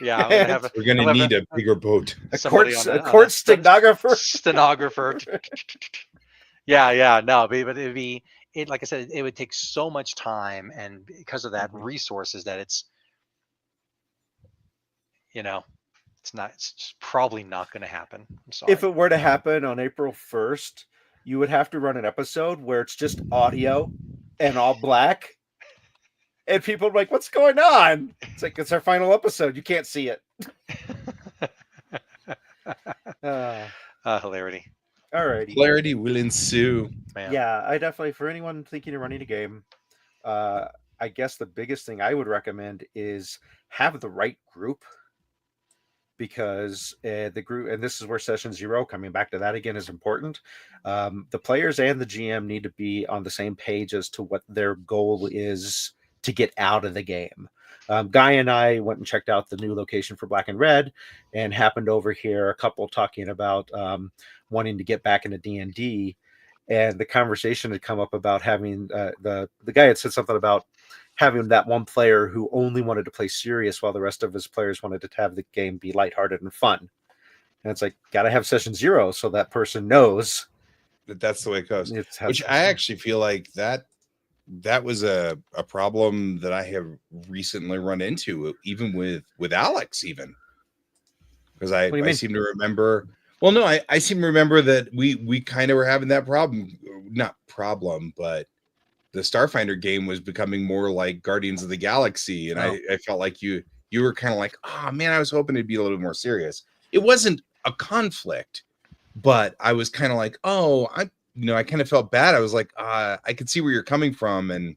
Yeah, I'm gonna have We're going to need a bigger boat. a court stenographer. Stenographer. Yeah, no, but it'd be, like I said, it would take so much time, and because of that, resources, that it's, you know, it's just probably not going to happen. I'm sorry. If it were to happen on April 1st, you would have to run an episode where it's just audio and all black. And people are like, what's going on? It's like, it's our final episode. You can't see it. Hilarity. All right. Clarity will ensue. Man. Yeah, I definitely, for anyone thinking of running a game, I guess the biggest thing I would recommend is have the right group, because the group, and this is where session 0, coming back to that again, is important. The players and the GM need to be on the same page as to what their goal is to get out of the game. Guy and I went and checked out the new location for Black and Red, and happened over here a couple talking about wanting to get back into D&D, and the conversation had come up about having the guy had said something about having that one player who only wanted to play serious while the rest of his players wanted to have the game be lighthearted and fun. And it's like, got to have session 0 so that person knows that's the way it goes. Which I actually feel like that was a problem that I have recently run into, even with Alex, even because I seem to remember. Well, no, I seem to remember that we kind of were having that problem, not problem, but the Starfinder game was becoming more like Guardians of the Galaxy, and I felt like you were kind of like, oh man, I was hoping it'd be a little more serious. It wasn't a conflict, but I was kind of like, oh, I kind of felt bad. I was like, I could see where you're coming from, and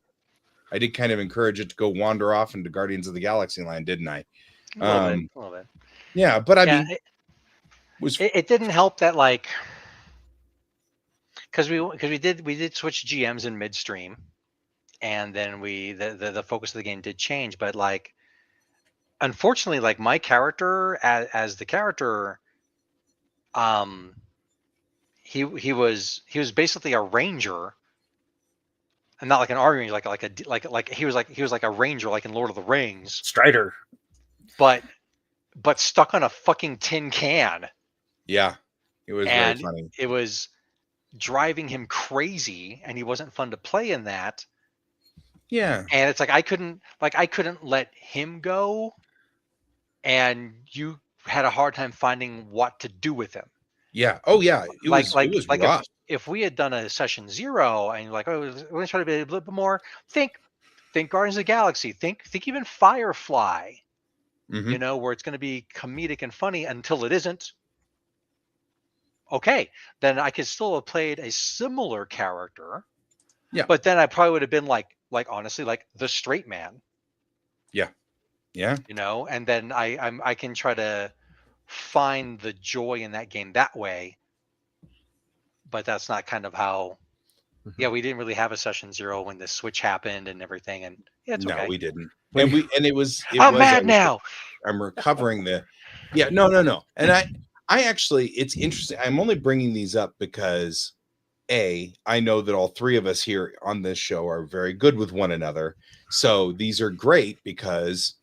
I did kind of encourage it to go wander off into Guardians of the Galaxy land, didn't I? A little bit. Yeah, but I mean, it didn't help that, like, because we did switch GMs in midstream, and then the focus of the game did change, but like, unfortunately, like my character as the character, he was basically a ranger, and not like an army ranger, like he was like a ranger, like in Lord of the Rings, Strider, but stuck on a fucking tin can. Yeah, it was very funny. It was driving him crazy, and he wasn't fun to play in that. Yeah, and it's like I couldn't let him go, and you had a hard time finding what to do with him. Yeah. Oh yeah. It was rough. If we had done a session 0 and you're like, oh, we're gonna try to be a little bit more, think Guardians of the Galaxy, think even Firefly, where it's going to be comedic and funny until it isn't. Okay, then I could still have played a similar character. Yeah. But then I probably would have been like honestly, like the straight man. Yeah. Yeah. And then I can try to find the joy in that game that way. But that's not kind of how. Yeah, we didn't really have a session 0 when the switch happened and everything, and it's okay. No, we didn't. And it was. I'm mad now. I'm recovering the. Yeah, no. And I actually, it's interesting. I'm only bringing these up because, I know that all 3 of us here on this show are very good with one another. So these are great because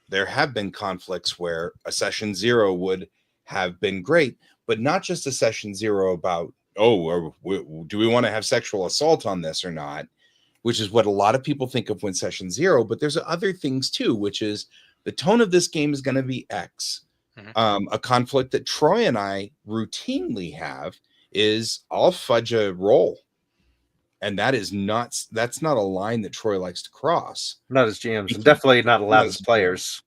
there have been conflicts where a session 0 would have been great, but not just a session 0 about oh, do we want to have sexual assault on this or not? Which is what a lot of people think of when session 0. But there's other things too, which is the tone of this game is going to be X. A conflict that Troy and I routinely have is I'll fudge a roll. And that's not a line that Troy likes to cross. Not as GMs, and definitely not allowed as players.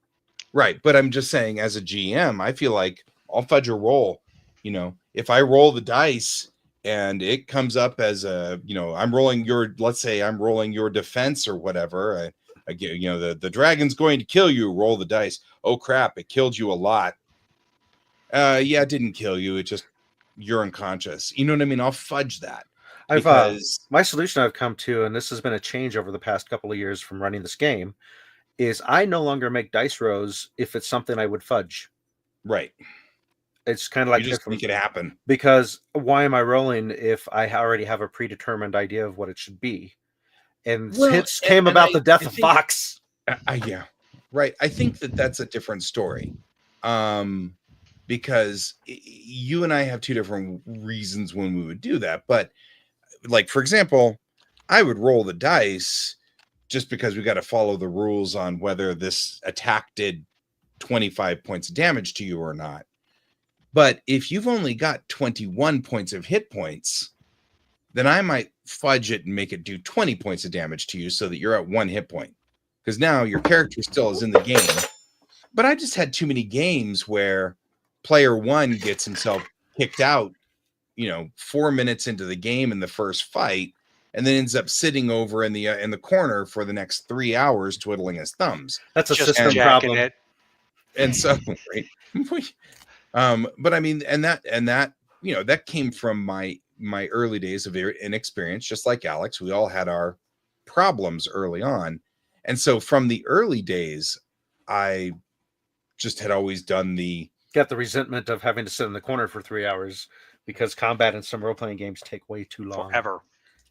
Right. But I'm just saying, as a GM, I feel like I'll fudge a roll. You know, if I roll the dice and it comes up as I'm rolling let's say I'm rolling your defense or whatever. I get, the dragon's going to kill you. Roll the dice. Oh, crap. It killed you a lot. Yeah, it didn't kill you. It just, you're unconscious. You know what I mean? I'll fudge that. My solution I've come to, and this has been a change over the past couple of years from running this game, is I no longer make dice rolls if it's something I would fudge. Right. It's kind of like you just make it happen. Because why am I rolling if I already have a predetermined idea of what it should be? And hits came about the death of Fox. Yeah, right. I think that's a different story. Because you and I have two different reasons when we would do that. But like, for example, I would roll the dice just because we got to follow the rules on whether this attack did 25 points of damage to you or not. But if you've only got 21 points of hit points, then I might fudge it and make it do 20 points of damage to you so that you're at 1 hit point. Because now your character still is in the game. But I just had too many games where player 1 gets himself kicked out, 4 minutes into the game in the first fight, and then ends up sitting over in the corner for the next 3 hours twiddling his thumbs. That's a system problem. And so, right. But I mean, and that that came from my early days of inexperience, just like Alex. We all had our problems early on, and so from the early days, I just had always done got the resentment of having to sit in the corner for 3 hours because combat in some role-playing games take way too long. Forever.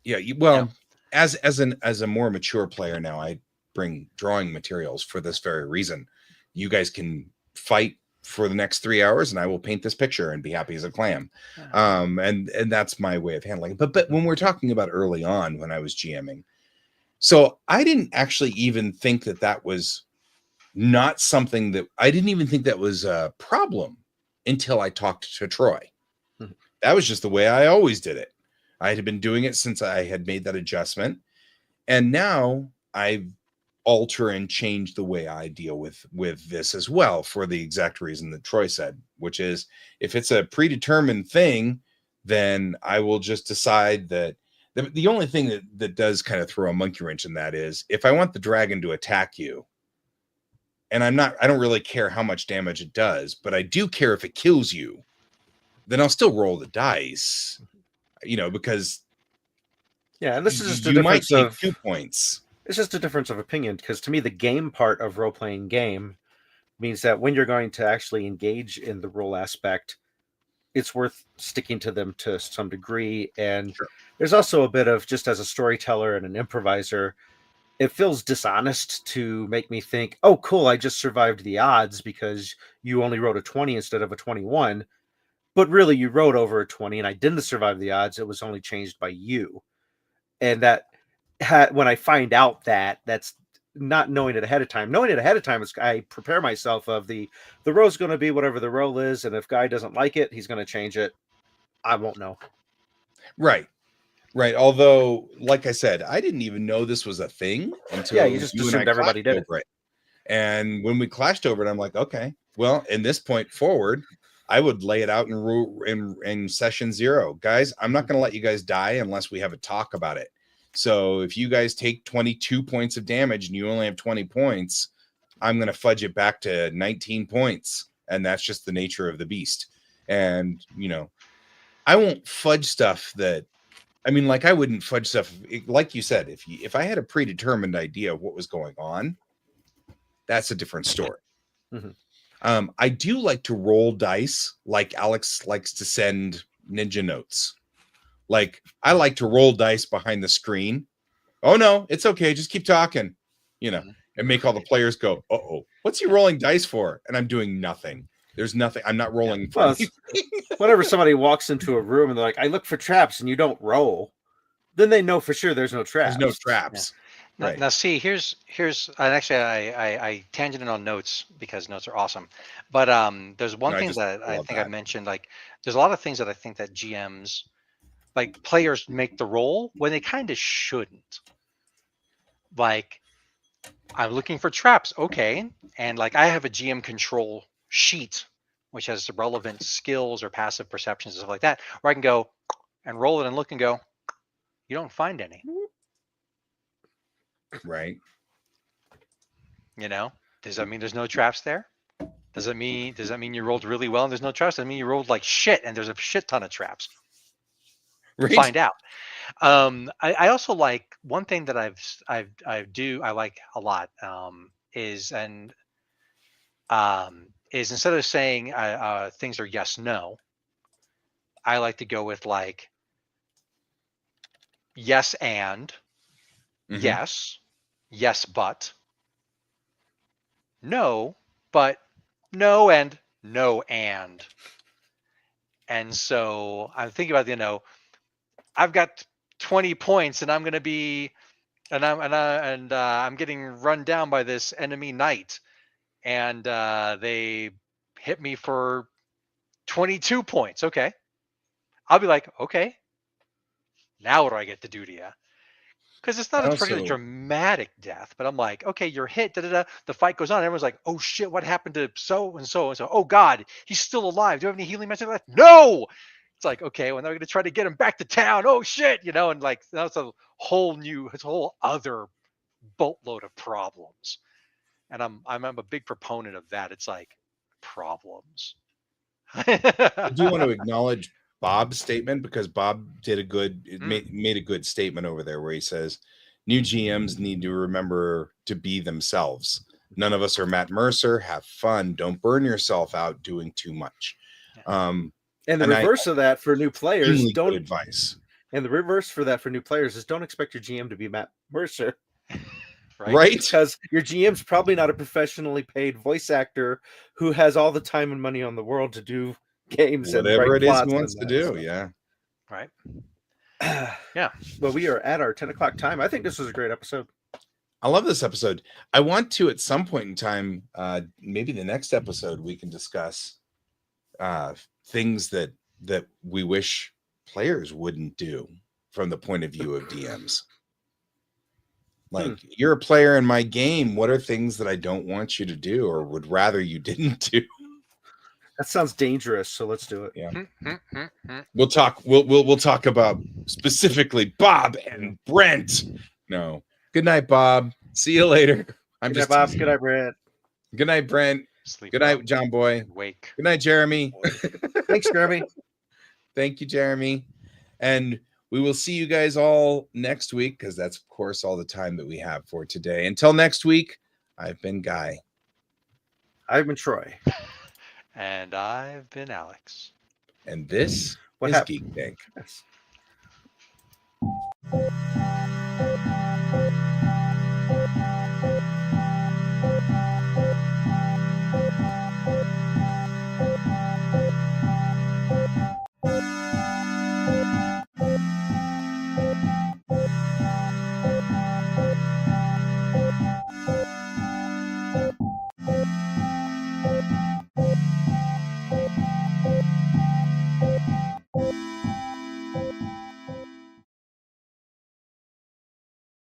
Yeah. As a more mature player now, I bring drawing materials for this very reason. You guys can fight for the next 3 hours and I will paint this picture and be happy as a clam. And that's my way of handling it. But when we're talking about early on when I was GMing, so I didn't actually even think that was not something that I didn't even think that was a problem until I talked to Troy. Mm-hmm. That was just the way I always did it. I had been doing it since I had made that adjustment. And now I alter and change the way I deal with this as well, for the exact reason that Troy said, which is if it's a predetermined thing, then I will just decide that the only thing that does kind of throw a monkey wrench in that is if I want the dragon to attack you, and I don't really care how much damage it does, but I do care if it kills you, then I'll still roll the dice, because and this is just a difference of 2 points. It's just a difference of opinion, because to me, the game part of role-playing game means that when you're going to actually engage in the role aspect, it's worth sticking to them to some degree. And there's also a bit of, just as a storyteller and an improviser, it feels dishonest to make me think, oh, cool, I just survived the odds because you only wrote a 20 instead of a 21. But really, you wrote over a 20 and I didn't survive the odds. It was only changed by you. And that when I find out that's not knowing it ahead of time. Knowing it ahead of time is I prepare myself of the roll's going to be whatever the roll is. And if guy doesn't like it, he's going to change it. I won't know. Right. Although, like I said, I didn't even know this was a thing until you just assumed everybody did it. And when we clashed over it, I'm like, okay, well, in this point forward, I would lay it out in session 0. Guys, I'm not going to let you guys die unless we have a talk about it. So if you guys take 22 points of damage and you only have 20 points, I'm going to fudge it back to 19 points. And that's just the nature of the beast. And, I won't fudge stuff I wouldn't fudge stuff. Like you said, if I had a predetermined idea of what was going on, that's a different story. Mm-hmm. I do like to roll dice like Alex likes to send ninja notes. Like, I like to roll dice behind the screen. Oh, no, it's okay. Just keep talking, and make all the players go, uh-oh, what's he rolling dice for? And I'm doing nothing. There's nothing. I'm not rolling. Well, whenever somebody walks into a room and they're like, "I look for traps," and you don't roll, then they know for sure there's no traps. There's no traps. Yeah. Right. Now, see, here's and actually I tangented on notes because notes are awesome. But there's one thing that I think I mentioned. Like, there's a lot of things that I think that GMs, like players, make the role when they kind of shouldn't. Like, I'm looking for traps, okay, and like I have a GM control sheet which has relevant skills or passive perceptions and stuff like that, where I can go and roll it and look and go, you don't find any. Right. You know, does that mean there's no traps there? Does that mean you rolled really well and there's no traps? Does that mean you rolled like shit and there's a shit ton of traps? Right. Find out. I also like one thing that I like a lot is instead of saying things are yes no, I like to go with like yes and yes but no but no and no and. And so I'm thinking about, I've got 20 points and I'm going to be, I'm getting run down by this enemy knight, and they hit me for 22 points. Okay. I'll be like, okay, now what do I get to do to you? Because it's not a particularly dramatic death, but I'm like, okay, you're hit. The fight goes on. Everyone's like, oh shit, what happened to so and so and so? Oh God, he's still alive. Do you have any healing message left? No. It's like, okay, well, they're going to try to get him back to town. Oh shit, and like that's a whole other boatload of problems. And I'm a big proponent of that. It's like problems. I do want to acknowledge Bob's statement, because Bob did made a good statement over there where he says new GMs need to remember to be themselves. None of us are Matt Mercer. Have fun. Don't burn yourself out doing too much. And the reverse of that for new players, don't advice. And the reverse for that for new players is don't expect your GM to be Matt Mercer. Right? Because your GM's probably not a professionally paid voice actor who has all the time and money on the world to do games and whatever write it is plots he wants to do. stuff. Yeah. Right. Yeah. Well, we are at our 10 o'clock time. I think this was a great episode. I love this episode. I want to, at some point in time, maybe the next episode, we can discuss things that we wish players wouldn't do from the point of view of DMs. Like, you're a player in my game. What are things that I don't want you to do or would rather you didn't do? That sounds dangerous, so let's do it. Yeah. We'll talk about specifically Bob and Brent. No. Good night, Bob. See you later. Good night, Bob. Good night, Brent. Good night, Brent. Sleep. Good night, John Boy. Wake. Good night, Jeremy. Thanks, Jeremy. Thank you, Jeremy. And we will see you guys all next week, because that's, of course, all the time that we have for today. Until next week, I've been Guy. I've been Troy. And I've been Alex. And this is Geek Tank. Yes.